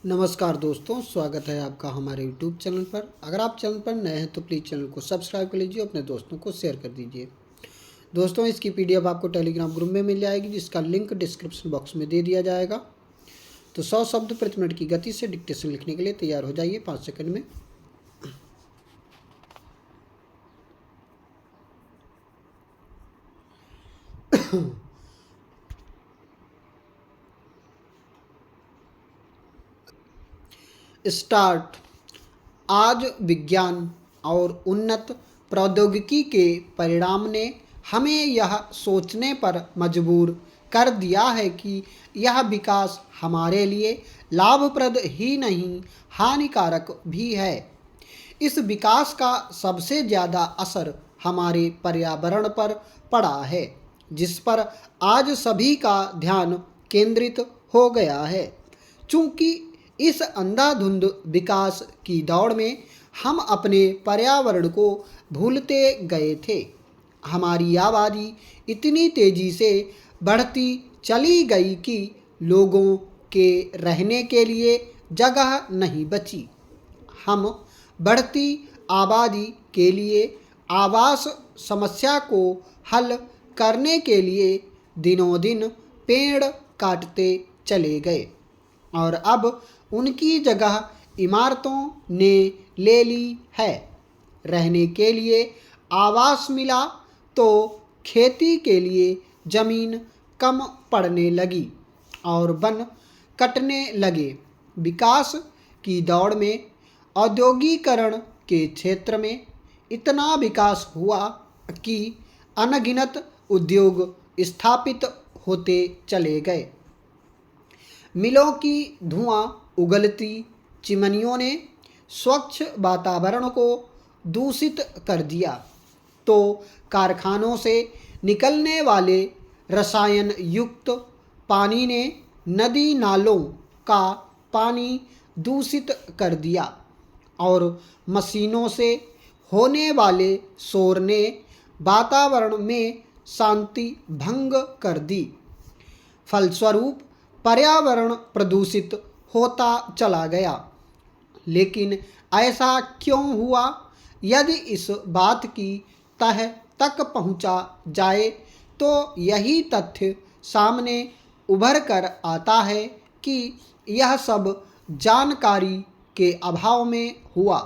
नमस्कार दोस्तों, स्वागत है आपका हमारे YouTube चैनल पर। अगर आप चैनल पर नए हैं तो प्लीज़ चैनल को सब्सक्राइब कर लीजिए, अपने दोस्तों को शेयर कर दीजिए। दोस्तों, इसकी PDF आपको टेलीग्राम ग्रुप में मिल जाएगी, जिसका लिंक डिस्क्रिप्शन बॉक्स में दे दिया जाएगा। तो 100 शब्द प्रति मिनट की गति से डिक्टेशन लिखने के लिए तैयार हो जाइए 5 सेकंड में। स्टार्ट। आज विज्ञान और उन्नत प्रौद्योगिकी के परिणाम ने हमें यह सोचने पर मजबूर कर दिया है कि यह विकास हमारे लिए लाभप्रद ही नहीं, हानिकारक भी है। इस विकास का सबसे ज़्यादा असर हमारे पर्यावरण पर पड़ा है, जिस पर आज सभी का ध्यान केंद्रित हो गया है। चूँकि इस अंधाधुंध विकास की दौड़ में हम अपने पर्यावरण को भूलते गए थे। हमारी आबादी इतनी तेज़ी से बढ़ती चली गई कि लोगों के रहने के लिए जगह नहीं बची। हम बढ़ती आबादी के लिए आवास समस्या को हल करने के लिए दिनों दिन पेड़ काटते चले गए और अब उनकी जगह इमारतों ने ले ली है। रहने के लिए आवास मिला तो खेती के लिए ज़मीन कम पड़ने लगी और वन कटने लगे। विकास की दौड़ में औद्योगिकरण के क्षेत्र में इतना विकास हुआ कि अनगिनत उद्योग स्थापित होते चले गए। मिलों की धुआं उगलती चिमनियों ने स्वच्छ वातावरण को दूषित कर दिया, तो कारखानों से निकलने वाले रसायन युक्त पानी ने नदी नालों का पानी दूषित कर दिया और मशीनों से होने वाले शोर ने वातावरण में शांति भंग कर दी। फलस्वरूप पर्यावरण प्रदूषित होता चला गया। लेकिन ऐसा क्यों हुआ? यदि इस बात की तह तक पहुंचा जाए तो यही तथ्य सामने उभर कर आता है कि यह सब जानकारी के अभाव में हुआ,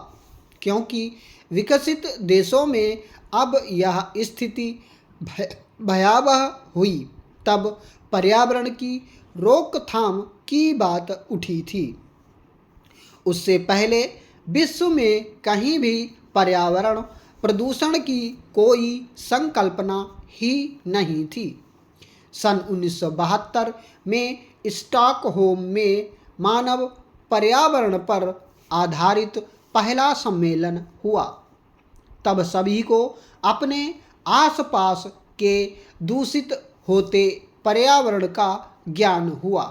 क्योंकि विकसित देशों में अब यह स्थिति भयावह हुई तब पर्यावरण की रोकथाम की बात उठी थी। उससे पहले विश्व में कहीं भी पर्यावरण प्रदूषण की कोई संकल्पना ही नहीं थी। सन 1972 में स्टॉकहोम में मानव पर्यावरण पर आधारित पहला सम्मेलन हुआ। तब सभी को अपने आसपास के दूषित होते पर्यावरण का ज्ञान हुआ।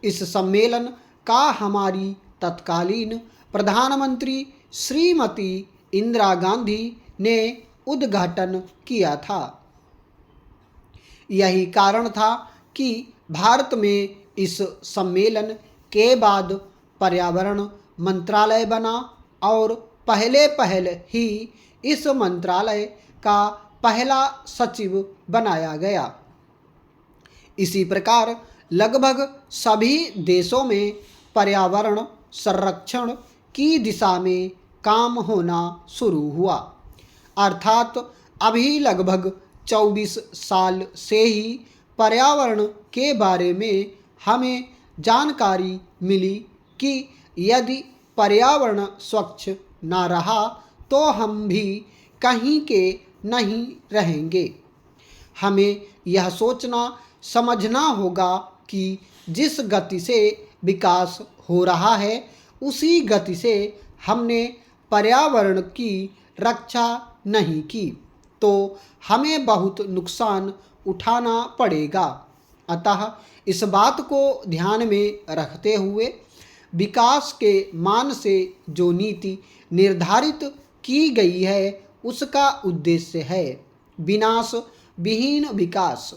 इस सम्मेलन का हमारी तत्कालीन प्रधानमंत्री श्रीमती इंदिरा गांधी ने उद्घाटन किया था। यही कारण था कि भारत में इस सम्मेलन के बाद पर्यावरण मंत्रालय बना और पहले ही इस मंत्रालय का पहला सचिव बनाया गया। इसी प्रकार लगभग सभी देशों में पर्यावरण संरक्षण की दिशा में काम होना शुरू हुआ। अर्थात अभी लगभग 24 साल से ही पर्यावरण के बारे में हमें जानकारी मिली कि यदि पर्यावरण स्वच्छ ना रहा तो हम भी कहीं के नहीं रहेंगे। हमें यह सोचना समझना होगा कि जिस गति से विकास हो रहा है उसी गति से हमने पर्यावरण की रक्षा नहीं की तो हमें बहुत नुकसान उठाना पड़ेगा। अतः इस बात को ध्यान में रखते हुए विकास के मान से जो नीति निर्धारित की गई है उसका उद्देश्य है विनाश विहीन विकास,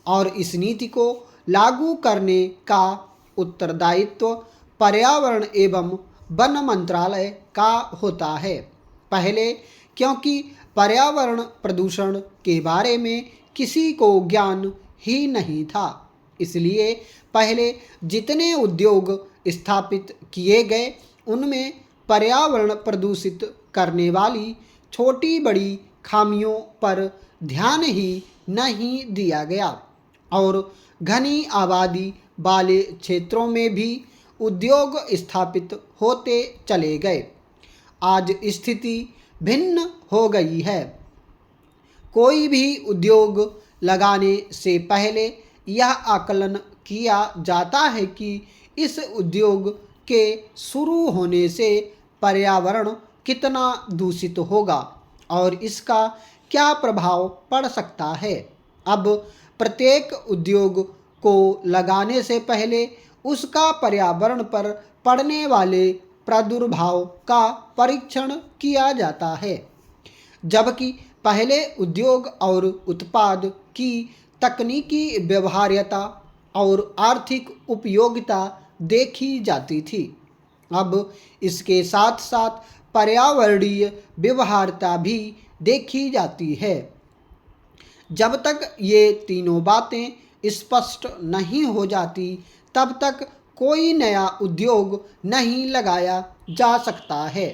और इस नीति को लागू करने का उत्तरदायित्व पर्यावरण एवं वन मंत्रालय का होता है। पहले क्योंकि पर्यावरण प्रदूषण के बारे में किसी को ज्ञान ही नहीं था, इसलिए पहले जितने उद्योग स्थापित किए गए उनमें पर्यावरण प्रदूषित करने वाली छोटी बड़ी खामियों पर ध्यान ही नहीं दिया गया और घनी आबादी वाले क्षेत्रों में भी उद्योग स्थापित होते चले गए। आज स्थिति भिन्न हो गई है। कोई भी उद्योग लगाने से पहले यह आकलन किया जाता है कि इस उद्योग के शुरू होने से पर्यावरण कितना दूषित होगा और इसका क्या प्रभाव पड़ सकता है। अब प्रत्येक उद्योग को लगाने से पहले उसका पर्यावरण पर पड़ने वाले प्रादुर्भाव का परीक्षण किया जाता है, जबकि पहले उद्योग और उत्पाद की तकनीकी व्यवहार्यता और आर्थिक उपयोगिता देखी जाती थी। अब इसके साथ साथ पर्यावरणीय व्यवहार्यता भी देखी जाती है। जब तक ये तीनों बातें स्पष्ट नहीं हो जाती तब तक कोई नया उद्योग नहीं लगाया जा सकता है।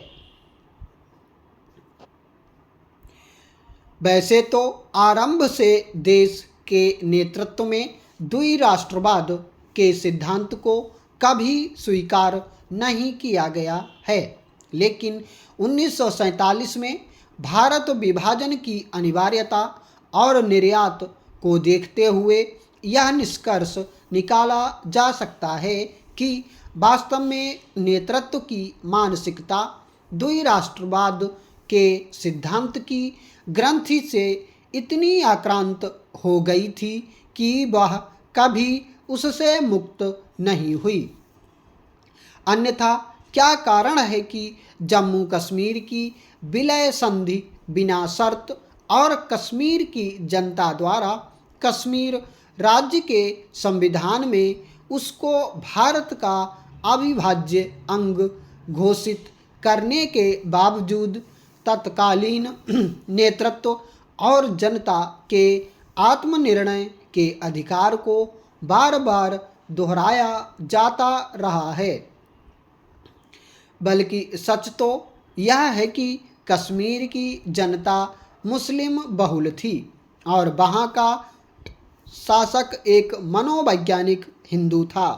वैसे तो आरंभ से देश के नेतृत्व में द्विराष्ट्रवाद के सिद्धांत को कभी स्वीकार नहीं किया गया है, लेकिन 1947 में भारत विभाजन की अनिवार्यता और निर्यात को देखते हुए यह निष्कर्ष निकाला जा सकता है कि वास्तव में नेतृत्व की मानसिकता द्विराष्ट्रवाद के सिद्धांत की ग्रंथि से इतनी आक्रांत हो गई थी कि वह कभी उससे मुक्त नहीं हुई। अन्यथा क्या कारण है कि जम्मू कश्मीर की विलय संधि बिना शर्त और कश्मीर की जनता द्वारा कश्मीर राज्य के संविधान में उसको भारत का अविभाज्य अंग घोषित करने के बावजूद तत्कालीन नेतृत्व और जनता के आत्मनिर्णय के अधिकार को बार बार दोहराया जाता रहा है। बल्कि सच तो यह है कि कश्मीर की जनता मुस्लिम बहुल थी और वहाँ का शासक एक मनोवैज्ञानिक हिंदू था,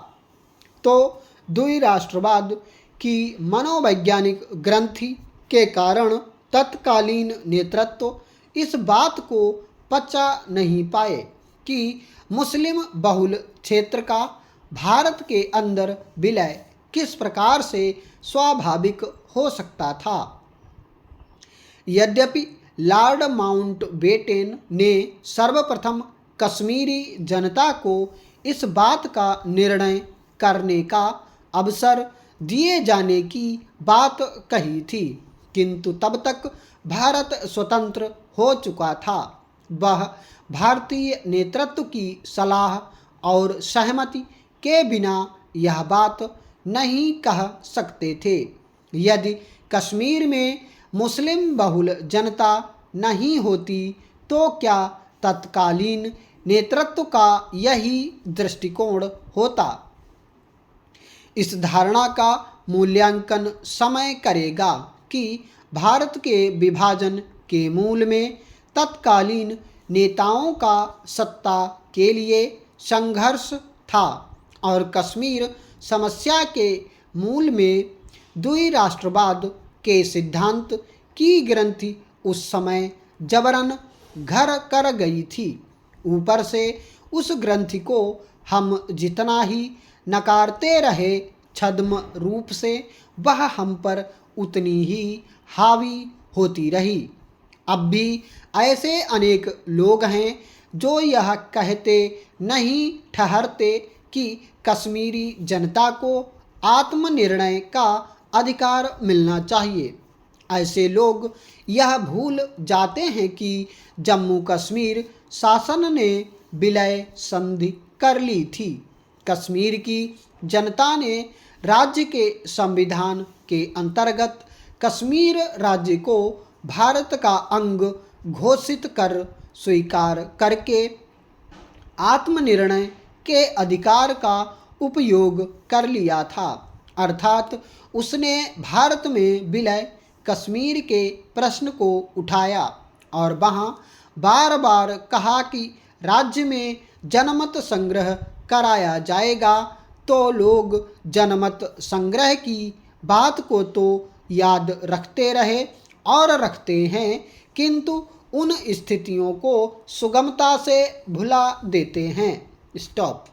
तो द्विराष्ट्रवाद की मनोवैज्ञानिक ग्रंथि के कारण तत्कालीन नेतृत्व इस बात को पचा नहीं पाए कि मुस्लिम बहुल क्षेत्र का भारत के अंदर विलय किस प्रकार से स्वाभाविक हो सकता था। यद्यपि लॉर्ड माउंटबेटन ने सर्वप्रथम कश्मीरी जनता को इस बात का निर्णय करने का अवसर दिए जाने की बात कही थी, किंतु तब तक भारत स्वतंत्र हो चुका था। वह भारतीय नेतृत्व की सलाह और सहमति के बिना यह बात नहीं कह सकते थे। यदि कश्मीर में मुस्लिम बहुल जनता नहीं होती तो क्या तत्कालीन नेतृत्व का यही दृष्टिकोण होता। इस धारणा का मूल्यांकन समय करेगा कि भारत के विभाजन के मूल में तत्कालीन नेताओं का सत्ता के लिए संघर्ष था और कश्मीर समस्या के मूल में द्विराष्ट्रवाद के सिद्धांत की ग्रंथि उस समय जबरन घर कर गई थी। ऊपर से उस ग्रंथि को हम जितना ही नकारते रहे छद्म रूप से वह हम पर उतनी ही हावी होती रही। अब भी ऐसे अनेक लोग हैं जो यह कहते नहीं ठहरते कि कश्मीरी जनता को आत्मनिर्णय का अधिकार मिलना चाहिए। ऐसे लोग यह भूल जाते हैं कि जम्मू कश्मीर शासन ने विलय संधि कर ली थी कश्मीर की जनता ने राज्य के संविधान के अंतर्गत कश्मीर राज्य को भारत का अंग घोषित कर स्वीकार करके आत्मनिर्णय के अधिकार का उपयोग कर लिया था। अर्थात उसने भारत में विलय कश्मीर के प्रश्न को उठाया और वहाँ बार बार कहा कि राज्य में जनमत संग्रह कराया जाएगा। तो लोग जनमत संग्रह की बात को तो याद रखते रहे और रखते हैं, किंतु उन स्थितियों को सुगमता से भुला देते हैं। स्टॉप।